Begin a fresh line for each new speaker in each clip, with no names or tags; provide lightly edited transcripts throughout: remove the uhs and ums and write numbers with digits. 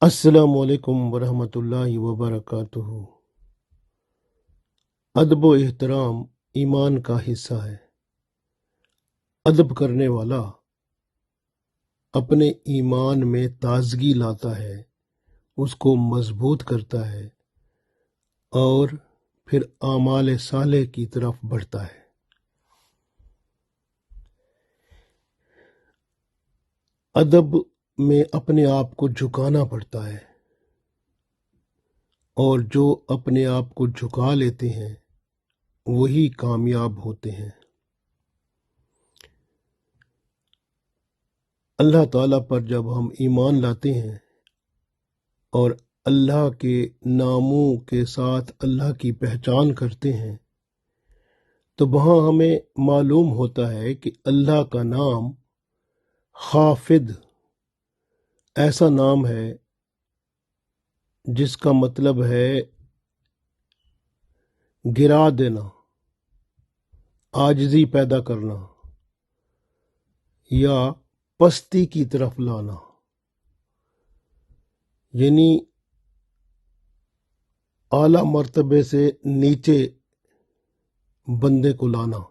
السلام علیکم ورحمۃ اللہ وبرکاتہ۔ ادب و احترام ایمان کا حصہ ہے۔ ادب کرنے والا اپنے ایمان میں تازگی لاتا ہے، اس کو مضبوط کرتا ہے اور پھر اعمال صالح کی طرف بڑھتا ہے۔ ادب میں اپنے آپ کو جھکانا پڑتا ہے، اور جو اپنے آپ کو جھکا لیتے ہیں وہی کامیاب ہوتے ہیں۔ اللہ تعالیٰ پر جب ہم ایمان لاتے ہیں اور اللہ کے ناموں کے ساتھ اللہ کی پہچان کرتے ہیں تو وہاں ہمیں معلوم ہوتا ہے کہ اللہ کا نام خافض ایسا نام ہے جس کا مطلب ہے گرا دینا، عاجزی پیدا کرنا یا پستی کی طرف لانا، یعنی اعلیٰ مرتبے سے نیچے بندے کو لانا۔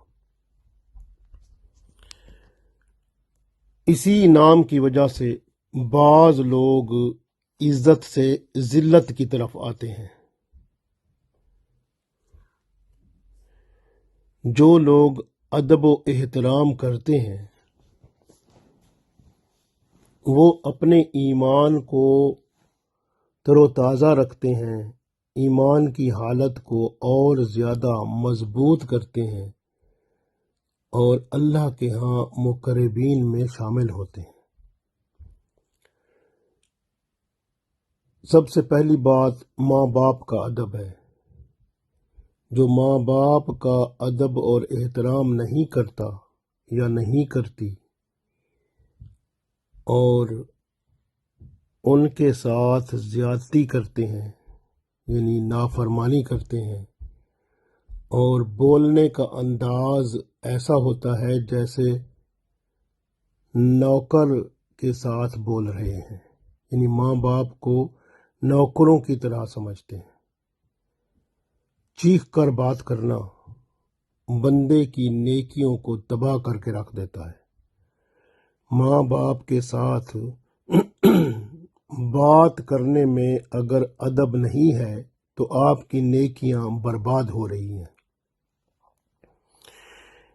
اسی نام کی وجہ سے بعض لوگ عزت سے ذلت کی طرف آتے ہیں۔ جو لوگ ادب و احترام کرتے ہیں وہ اپنے ایمان کو تر و تازہ رکھتے ہیں، ایمان کی حالت کو اور زیادہ مضبوط کرتے ہیں اور اللہ کے ہاں مقربین میں شامل ہوتے ہیں۔ سب سے پہلی بات ماں باپ کا ادب ہے۔ جو ماں باپ کا ادب اور احترام نہیں کرتا یا نہیں کرتی اور ان کے ساتھ زیادتی کرتے ہیں، یعنی نافرمانی کرتے ہیں، اور بولنے کا انداز ایسا ہوتا ہے جیسے نوکر کے ساتھ بول رہے ہیں، یعنی ماں باپ کو نوکروں کی طرح سمجھتے ہیں۔ چیخ کر بات کرنا بندے کی نیکیوں کو تباہ کر کے رکھ دیتا ہے۔ ماں باپ کے ساتھ بات کرنے میں اگر ادب نہیں ہے تو آپ کی نیکیاں برباد ہو رہی ہیں۔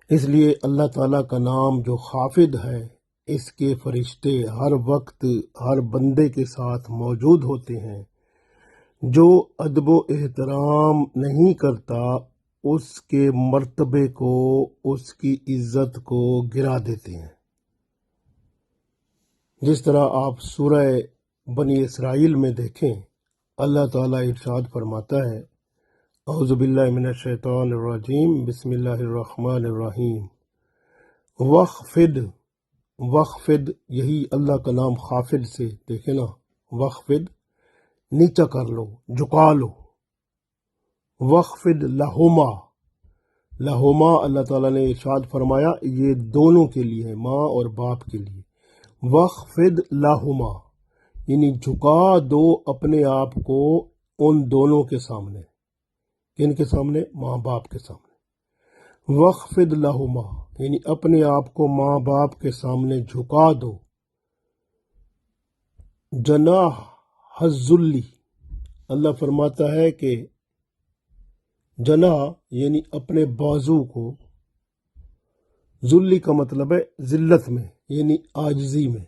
اس لیے اللہ تعالیٰ کا نام جو خافض ہے، اس کے فرشتے ہر وقت ہر بندے کے ساتھ موجود ہوتے ہیں۔ جو ادب و احترام نہیں کرتا اس کے مرتبے کو، اس کی عزت کو گرا دیتے ہیں۔ جس طرح آپ سورہ بنی اسرائیل میں دیکھیں، اللہ تعالیٰ ارشاد فرماتا ہے، اعوذ باللہ من الشیطان الرجیم، بسم اللہ الرحمن الرحیم۔ وخفد یہی اللہ کا نام خافض سے دیکھیں نا، وخفد نیچا کر لو، جھکا لو۔ وخفد لہما اللہ تعالیٰ نے ارشاد فرمایا یہ دونوں کے لیے ہے، ماں اور باپ کے لیے۔ وخفد لہما یعنی جھکا دو اپنے آپ کو ان دونوں کے سامنے۔ کن کے سامنے؟ ماں باپ کے سامنے۔ وخفد لہما یعنی اپنے آپ کو ماں باپ کے سامنے جھکا دو۔ جناح الذل اللہ فرماتا ہے کہ جناح یعنی اپنے بازو کو، ذلی کا مطلب ہے ذلت میں، یعنی عاجزی میں،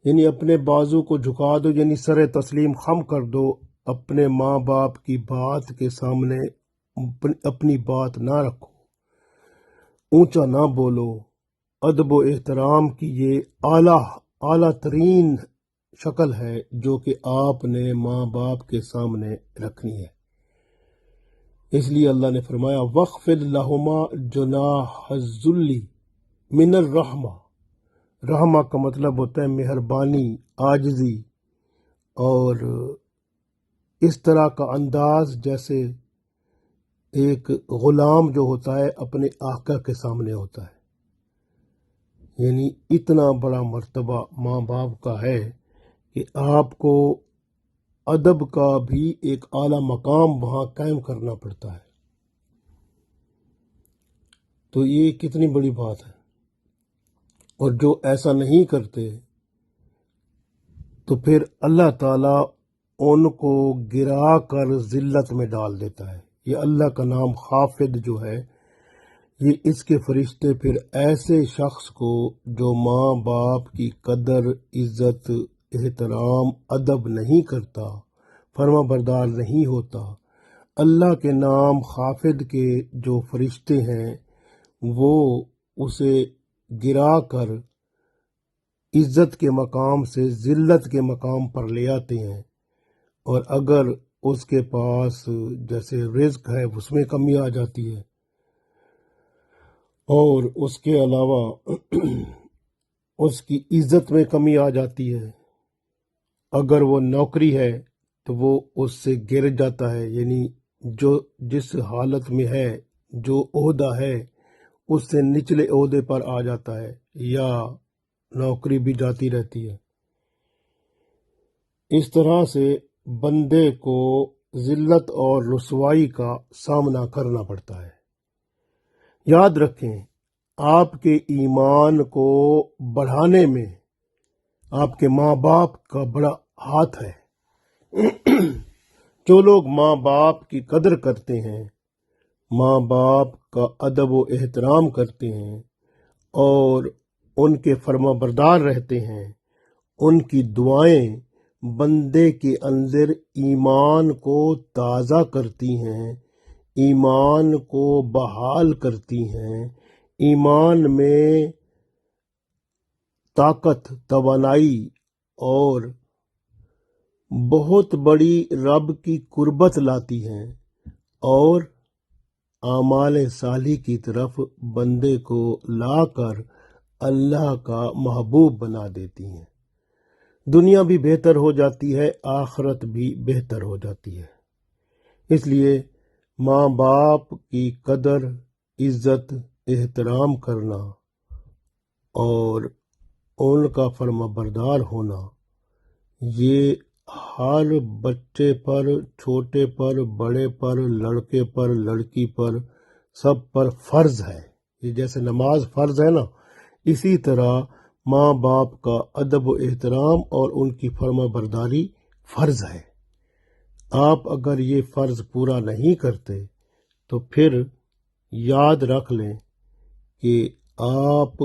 یعنی اپنے بازو کو جھکا دو، یعنی سر تسلیم خم کر دو، اپنے ماں باپ کی بات کے سامنے اپنی بات نہ رکھو، اونچا نہ بولو۔ ادب و احترام کی یہ اعلیٰ ترین شکل ہے جو کہ آپ نے ماں باپ کے سامنے رکھنی ہے۔ اس لیے اللہ نے فرمایا وخفض لہما جناح الذل من الرحمہ۔ رحمہ کا مطلب ہوتا ہے مہربانی، عاجزی، اور اس طرح کا انداز جیسے ایک غلام جو ہوتا ہے اپنے آقا کے سامنے ہوتا ہے۔ یعنی اتنا بڑا مرتبہ ماں باپ کا ہے کہ آپ کو ادب کا بھی ایک اعلیٰ مقام وہاں قائم کرنا پڑتا ہے۔ تو یہ کتنی بڑی بات ہے، اور جو ایسا نہیں کرتے تو پھر اللہ تعالیٰ ان کو گرا کر ذلت میں ڈال دیتا ہے۔ یہ اللہ کا نام خافض جو ہے، یہ اس کے فرشتے پھر ایسے شخص کو جو ماں باپ کی قدر، عزت، احترام، ادب نہیں کرتا، فرما بردار نہیں ہوتا، اللہ کے نام خافض کے جو فرشتے ہیں وہ اسے گرا کر عزت کے مقام سے ذلت کے مقام پر لے آتے ہیں، اور اگر اس کے پاس جیسے رزق ہے اس میں کمی آ جاتی ہے، اور اس کے علاوہ اس کی عزت میں کمی آ جاتی ہے۔ اگر وہ نوکری ہے تو وہ اس سے گر جاتا ہے، یعنی جو جس حالت میں ہے، جو عہدہ ہے اس سے نچلے عہدے پر آ جاتا ہے، یا نوکری بھی جاتی رہتی ہے۔ اس طرح سے بندے کو ذلت اور رسوائی کا سامنا کرنا پڑتا ہے۔ یاد رکھیں، آپ کے ایمان کو بڑھانے میں آپ کے ماں باپ کا بڑا ہاتھ ہے۔ جو لوگ ماں باپ کی قدر کرتے ہیں، ماں باپ کا ادب و احترام کرتے ہیں اور ان کے فرما بردار رہتے ہیں، ان کی دعائیں بندے کے اندر ایمان کو تازہ کرتی ہیں، ایمان کو بحال کرتی ہیں، ایمان میں طاقت، توانائی اور بہت بڑی رب کی قربت لاتی ہیں، اور اعمال صالح کی طرف بندے کو لا کر اللہ کا محبوب بنا دیتی ہیں۔ دنیا بھی بہتر ہو جاتی ہے، آخرت بھی بہتر ہو جاتی ہے۔ اس لیے ماں باپ کی قدر، عزت، احترام کرنا اور ان کا فرما بردار ہونا، یہ ہر بچے پر، چھوٹے پر، بڑے پر، لڑکے پر، لڑکی پر، سب پر فرض ہے۔ یہ جیسے نماز فرض ہے نا، اسی طرح ماں باپ کا ادب و احترام اور ان کی فرما برداری فرض ہے۔ آپ اگر یہ فرض پورا نہیں کرتے تو پھر یاد رکھ لیں کہ آپ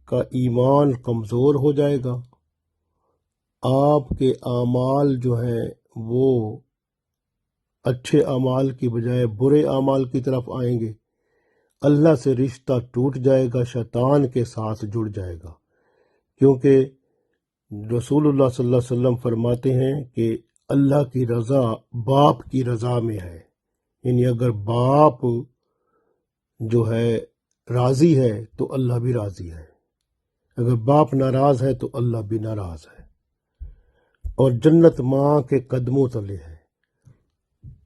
کا ایمان کمزور ہو جائے گا، آپ کے اعمال جو ہیں وہ اچھے اعمال کی بجائے برے اعمال کی طرف آئیں گے، اللہ سے رشتہ ٹوٹ جائے گا، شیطان کے ساتھ جڑ جائے گا، کیونکہ رسول اللہ صلی اللہ علیہ وسلم فرماتے ہیں کہ اللہ کی رضا باپ کی رضا میں ہے، یعنی اگر باپ جو ہے راضی ہے تو اللہ بھی راضی ہے، اگر باپ ناراض ہے تو اللہ بھی ناراض ہے۔ اور جنت ماں کے قدموں تلے ہے۔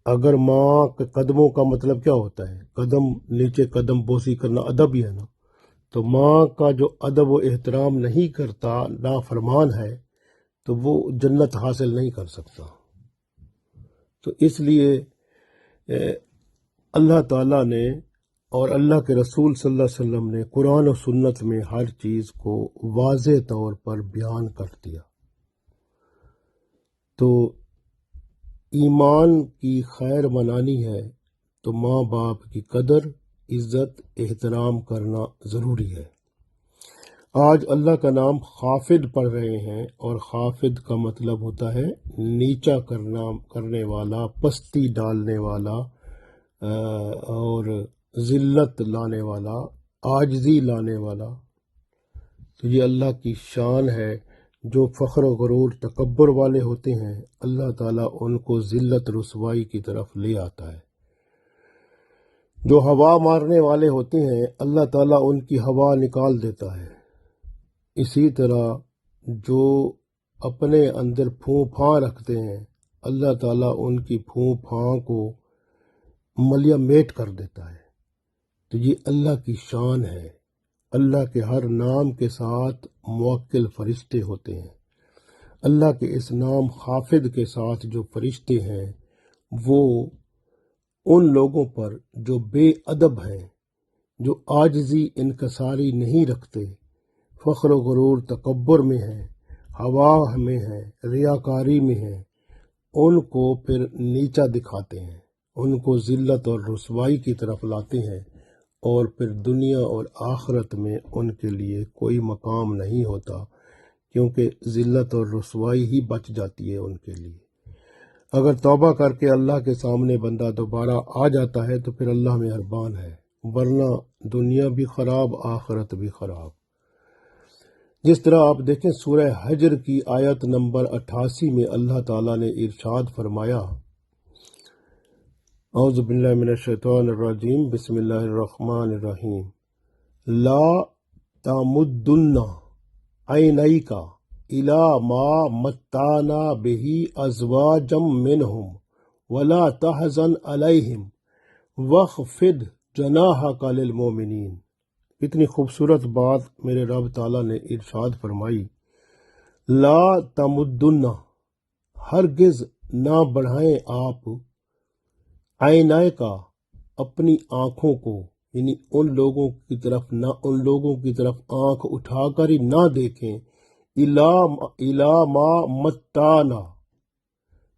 اگر ماں کے قدموں کا مطلب کیا ہوتا ہے؟ قدم نیچے قدم بوسی کرنا ادب ہی ہے نا۔ تو ماں کا جو ادب و احترام نہیں کرتا، نافرمان ہے، تو وہ جنت حاصل نہیں کر سکتا۔ تو اس لیے اللہ تعالیٰ نے اور اللہ کے رسول صلی اللہ علیہ وسلم نے قرآن و سنت میں ہر چیز کو واضح طور پر بیان کر دیا۔ تو ایمان کی خیر منانی ہے تو ماں باپ کی قدر، عزت، احترام کرنا ضروری ہے۔ آج اللہ کا نام خافض پڑھ رہے ہیں، اور خافض کا مطلب ہوتا ہے نیچا کرنے والا، پستی ڈالنے والا، اور ذلت لانے والا، عاجزی لانے والا۔ تو یہ اللہ کی شان ہے۔ جو فخر و غرور، تکبر والے ہوتے ہیں، اللہ تعالیٰ ان کو ذلت، رسوائی کی طرف لے آتا ہے۔ جو ہوا مارنے والے ہوتے ہیں، اللہ تعالیٰ ان کی ہوا نکال دیتا ہے۔ اسی طرح جو اپنے اندر پھوں پھاں رکھتے ہیں، اللہ تعالیٰ ان کی پھوں پھاں کو ملیا میٹ کر دیتا ہے۔ تو یہ اللہ کی شان ہے۔ اللہ کے ہر نام کے ساتھ موکل فرشتے ہوتے ہیں۔ اللہ کے اس نام خافض کے ساتھ جو فرشتے ہیں وہ ان لوگوں پر جو بے ادب ہیں، جو عاجزی انکساری نہیں رکھتے، فخر و غرور تکبر میں ہیں، ہوا میں ہیں، ریاکاری میں ہیں، ان کو پھر نیچا دکھاتے ہیں، ان کو ذلت اور رسوائی کی طرف لاتے ہیں، اور پھر دنیا اور آخرت میں ان کے لیے کوئی مقام نہیں ہوتا، کیونکہ ذلت اور رسوائی ہی بچ جاتی ہے ان کے لیے۔ اگر توبہ کر کے اللہ کے سامنے بندہ دوبارہ آ جاتا ہے تو پھر اللہ مہربان ہے، ورنہ دنیا بھی خراب، آخرت بھی خراب۔ جس طرح آپ دیکھیں سورہ حجر کی آیت نمبر 88 میں اللہ تعالیٰ نے ارشاد فرمایا، اعوذ باللہ من الشیطان الرجیم، بسم اللہ الرحمن الرحیم، لا تمدن عینیک الی ما متعنا بہ ازواجا منہم ولا تحزن علیہم واخفض جناحک للمؤمنین۔ کتنی خوبصورت بات میرے رب تعالیٰ نے ارشاد فرمائی، لا تمدن، ہرگز نہ بڑھائیں آپ، عینائے کا، اپنی آنکھوں کو، یعنی ان لوگوں کی طرف نہ، ان لوگوں کی طرف آنکھ اٹھا کر ہی نہ دیکھیں، الا ما متعنا،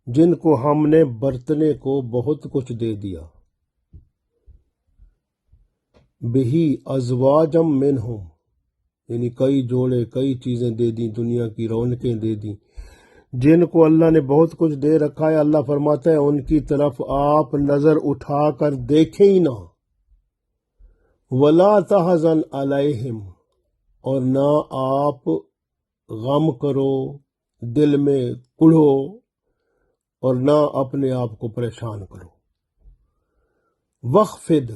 جن کو ہم نے برتنے کو بہت کچھ دے دیا، بہی ازواجم منہم، یعنی کئی جوڑے، کئی چیزیں دے دیں، دنیا کی رونقیں دے دیں، جن کو اللہ نے بہت کچھ دے رکھا ہے، اللہ فرماتا ہے ان کی طرف آپ نظر اٹھا کر دیکھیں ہی نہ، ولا تحزن علیہم، اور نہ آپ غم کرو، دل میں کڑھو، اور نہ اپنے آپ کو پریشان کرو، وخفض،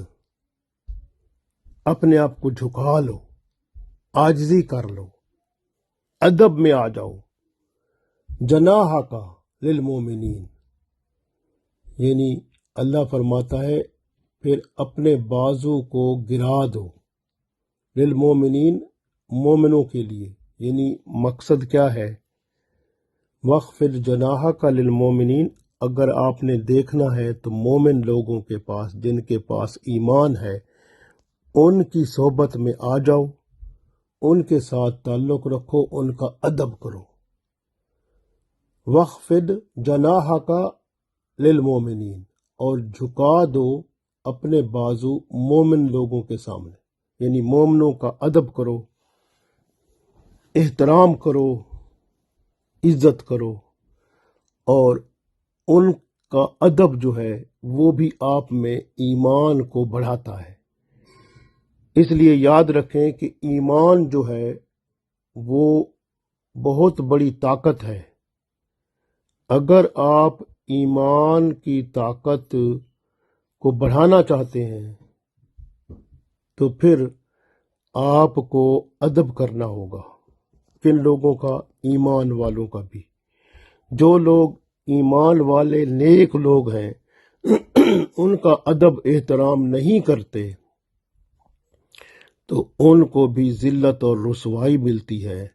اپنے آپ کو جھکا لو، عاجزی کر لو، ادب میں آ جاؤ، جناح کا للمومنین، یعنی اللہ فرماتا ہے پھر اپنے بازو کو گرا دو، للمومنین، مومنوں کے لیے، یعنی مقصد کیا ہے، وخفض جناح کا للمومنین، اگر آپ نے دیکھنا ہے تو مومن لوگوں کے پاس، جن کے پاس ایمان ہے، ان کی صحبت میں آ جاؤ، ان کے ساتھ تعلق رکھو، ان کا ادب کرو، وخفض جناح کا للمومنین، اور جھکا دو اپنے بازو مومن لوگوں کے سامنے، یعنی مومنوں کا ادب کرو، احترام کرو، عزت کرو، اور ان کا ادب جو ہے وہ بھی آپ میں ایمان کو بڑھاتا ہے۔ اس لیے یاد رکھیں کہ ایمان جو ہے وہ بہت بڑی طاقت ہے۔ اگر آپ ایمان کی طاقت کو بڑھانا چاہتے ہیں تو پھر آپ کو ادب کرنا ہوگا، کن لوگوں کا، ایمان والوں کا بھی۔ جو لوگ ایمان والے نیک لوگ ہیں ان کا ادب احترام نہیں کرتے تو ان کو بھی ذلت اور رسوائی ملتی ہے۔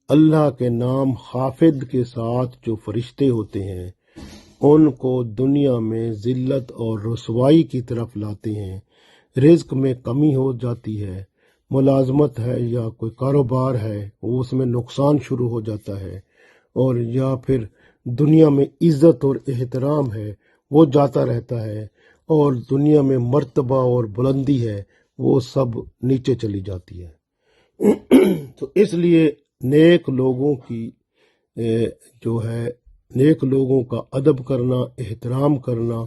اللہ کے نام خافض کے ساتھ جو فرشتے ہوتے ہیں ان کو دنیا میں ذلت اور رسوائی کی طرف لاتے ہیں، رزق میں کمی ہو جاتی ہے، ملازمت ہے یا کوئی کاروبار ہے وہ اس میں نقصان شروع ہو جاتا ہے، اور یا پھر دنیا میں عزت اور احترام ہے وہ جاتا رہتا ہے، اور دنیا میں مرتبہ اور بلندی ہے وہ سب نیچے چلی جاتی ہے۔ تو اس لیے نیک لوگوں کی جو ہے، نیک لوگوں کا ادب کرنا، احترام کرنا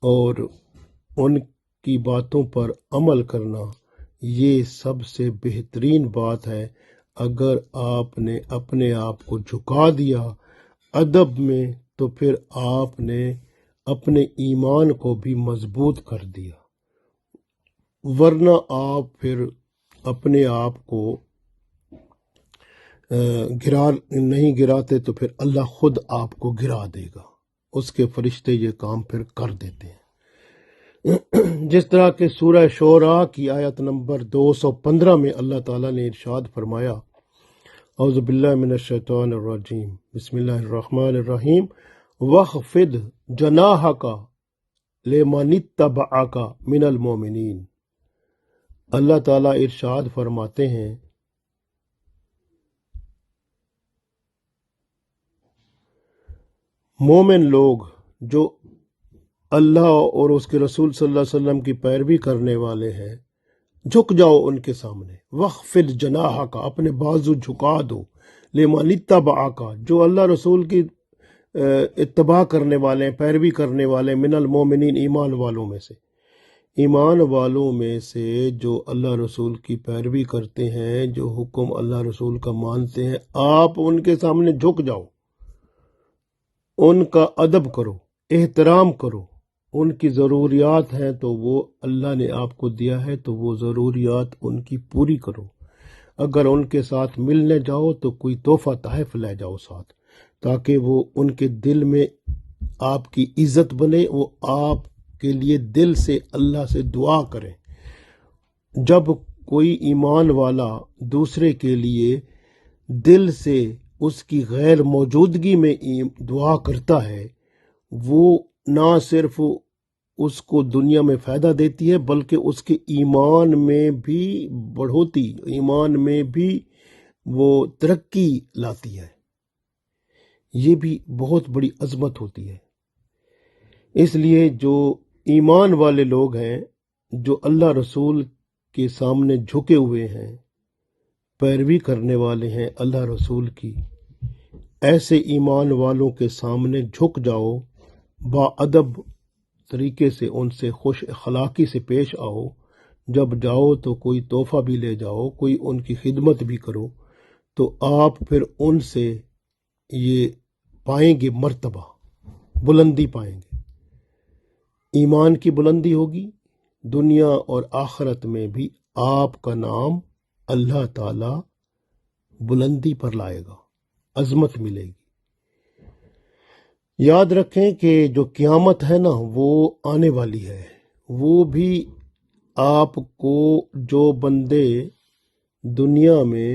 اور ان کی باتوں پر عمل کرنا، یہ سب سے بہترین بات ہے۔ اگر آپ نے اپنے آپ کو جھکا دیا ادب میں تو پھر آپ نے اپنے ایمان کو بھی مضبوط کر دیا، ورنہ آپ پھر اپنے آپ کو نہیں گراتے تو پھر اللہ خود آپ کو گرا دے گا، اس کے فرشتے یہ کام پھر کر دیتے ہیں۔ جس طرح کہ سورہ شعراء کی آیت نمبر 215 میں اللہ تعالیٰ نے ارشاد فرمایا، اعوذ باللہ من الشیطان الرجیم بسم اللہ الرحمن الرحیم وخفض جناحک لمن اتبعک من المؤمنین۔ اللہ تعالیٰ ارشاد فرماتے ہیں مومن لوگ جو اللہ اور اس کے رسول صلی اللہ علیہ وسلم کی پیروی کرنے والے ہیں، جھک جاؤ ان کے سامنے، وخفض جناحک، اپنے بازو جھکا دو، لمن اتبعک، جو اللہ رسول کی اتباع کرنے والے ہیں، پیروی کرنے والے، من المومنین، ایمان والوں میں سے، ایمان والوں میں سے جو اللہ رسول کی پیروی کرتے ہیں، جو حکم اللہ رسول کا مانتے ہیں، آپ ان کے سامنے جھک جاؤ، ان کا ادب کرو، احترام کرو، ان کی ضروریات ہیں تو وہ اللہ نے آپ کو دیا ہے تو وہ ضروریات ان کی پوری کرو۔ اگر ان کے ساتھ ملنے جاؤ تو کوئی تحفہ تحائف لے جاؤ ساتھ، تاکہ وہ ان کے دل میں آپ کی عزت بنے، وہ آپ کے لیے دل سے اللہ سے دعا کریں۔ جب کوئی ایمان والا دوسرے کے لیے دل سے اس کی غیر موجودگی میں دعا کرتا ہے، وہ نہ صرف اس کو دنیا میں فائدہ دیتی ہے بلکہ اس کے ایمان میں بھی بڑھوتی، ایمان میں بھی وہ ترقی لاتی ہے۔ یہ بھی بہت بڑی عظمت ہوتی ہے۔ اس لیے جو ایمان والے لوگ ہیں، جو اللہ رسول کے سامنے جھکے ہوئے ہیں، پیروی کرنے والے ہیں اللہ رسول کی، ایسے ایمان والوں کے سامنے جھک جاؤ، باادب طریقے سے ان سے خوش اخلاقی سے پیش آؤ، جب جاؤ تو کوئی تحفہ بھی لے جاؤ، کوئی ان کی خدمت بھی کرو، تو آپ پھر ان سے یہ پائیں گے، مرتبہ بلندی پائیں گے، ایمان کی بلندی ہوگی، دنیا اور آخرت میں بھی آپ کا نام اللہ تعالی بلندی پر لائے گا، عظمت ملے گی۔ یاد رکھیں کہ جو قیامت ہے نا وہ آنے والی ہے، وہ بھی آپ کو جو بندے دنیا میں،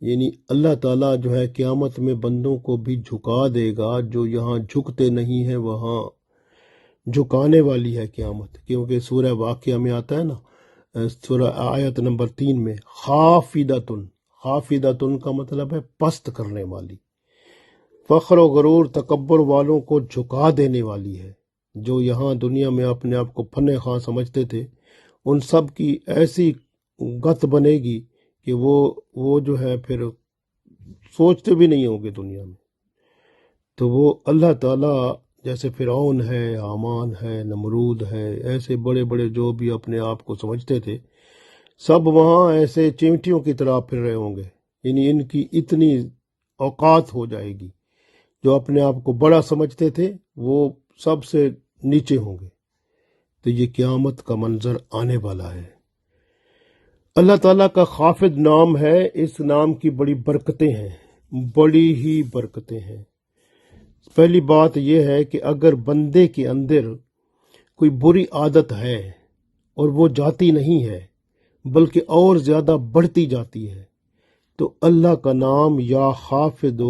یعنی اللہ تعالیٰ جو ہے قیامت میں بندوں کو بھی جھکا دے گا، جو یہاں جھکتے نہیں ہیں وہاں جھکانے والی ہے قیامت، کیونکہ سورہ واقعہ میں آتا ہے نا، سورہ آیت نمبر 3 میں، خافدتن، خافدتن کا مطلب ہے پست کرنے والی، فخر و غرور تکبر والوں کو جھکا دینے والی ہے۔ جو یہاں دنیا میں اپنے آپ کو فن خواں سمجھتے تھے، ان سب کی ایسی گت بنے گی کہ وہ جو ہے پھر سوچتے بھی نہیں ہوں گے دنیا میں۔ تو وہ اللہ تعالیٰ جیسے فرعون ہے، حامان ہے، نمرود ہے، ایسے بڑے بڑے جو بھی اپنے آپ کو سمجھتے تھے، سب وہاں ایسے چیونٹیوں کی طرح پھر رہے ہوں گے، یعنی ان کی اتنی اوقات ہو جائے گی، جو اپنے آپ کو بڑا سمجھتے تھے وہ سب سے نیچے ہوں گے۔ تو یہ قیامت کا منظر آنے والا ہے۔ اللہ تعالیٰ کا خافض نام ہے، اس نام کی بڑی برکتیں ہیں، بڑی ہی برکتیں ہیں۔ پہلی بات یہ ہے کہ اگر بندے کے اندر کوئی بری عادت ہے اور وہ جاتی نہیں ہے بلکہ اور زیادہ بڑھتی جاتی ہے، تو اللہ کا نام یا خافض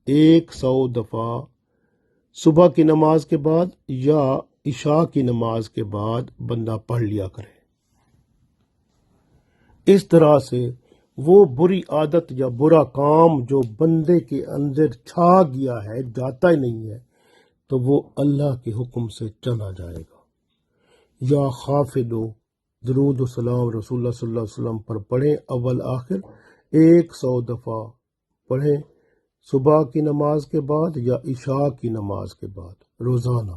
100 دفعہ صبح کی نماز کے بعد یا عشاء کی نماز کے بعد بندہ پڑھ لیا کرے۔ اس طرح سے وہ بری عادت یا برا کام جو بندے کے اندر چھا گیا ہے، جاتا ہی نہیں ہے، تو وہ اللہ کے حکم سے چلا جائے گا۔ یا خافض، درود و سلام رسول اللہ صلی اللہ علیہ وسلم پر پڑھیں، اول آخر 100 دفعہ پڑھیں، صبح کی نماز کے بعد یا عشاء کی نماز کے بعد روزانہ،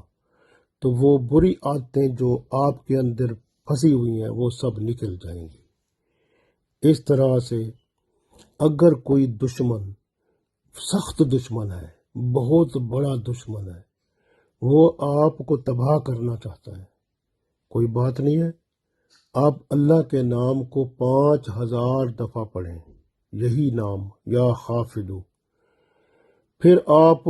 تو وہ بری عادتیں جو آپ کے اندر پھنسی ہوئی ہیں وہ سب نکل جائیں گی۔ اس طرح سے اگر کوئی دشمن، سخت دشمن ہے، بہت بڑا دشمن ہے، وہ آپ کو تباہ کرنا چاہتا ہے، کوئی بات نہیں ہے، آپ اللہ کے نام کو 5000 دفعہ پڑھیں، یہی نام یا خافض، پھر آپ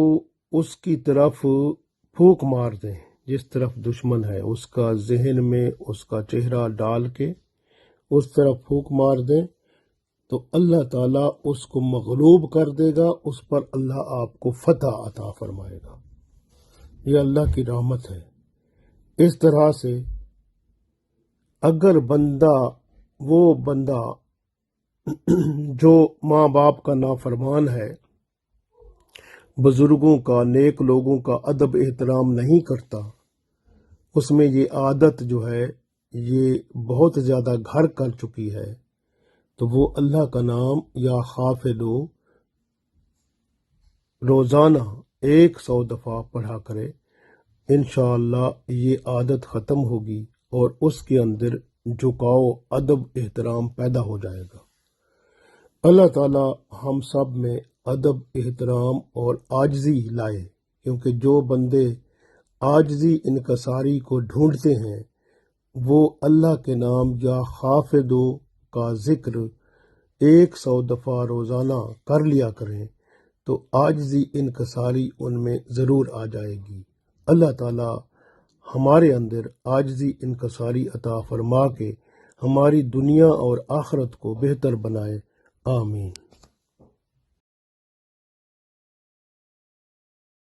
اس کی طرف پھونک مار دیں، جس طرف دشمن ہے اس کا ذہن میں اس کا چہرہ ڈال کے اس طرف پھونک مار دیں، تو اللہ تعالیٰ اس کو مغلوب کر دے گا، اس پر اللہ آپ کو فتح عطا فرمائے گا۔ یہ اللہ کی رحمت ہے۔ اس طرح سے اگر وہ بندہ جو ماں باپ کا نافرمان ہے، بزرگوں کا، نیک لوگوں کا ادب احترام نہیں کرتا، اس میں یہ عادت جو ہے یہ بہت زیادہ گھر کر چکی ہے، تو وہ اللہ کا نام یا حافظو روزانہ 100 دفعہ پڑھا کرے، انشاءاللہ یہ عادت ختم ہوگی اور اس کے اندر جھکاؤ، ادب احترام پیدا ہو جائے گا۔ اللہ تعالی ہم سب میں ادب احترام اور عاجزی لائے، کیونکہ جو بندے عاجزی انکساری کو ڈھونڈتے ہیں وہ اللہ کے نام یا حافظو کا ذکر 100 دفعہ روزانہ کر لیا کریں، تو عاجزی انکساری ان میں ضرور آ جائے گی۔ اللہ تعالی ہمارے اندر عاجزی انکساری عطا فرما کے ہماری دنیا اور آخرت کو بہتر بنائے، آمین۔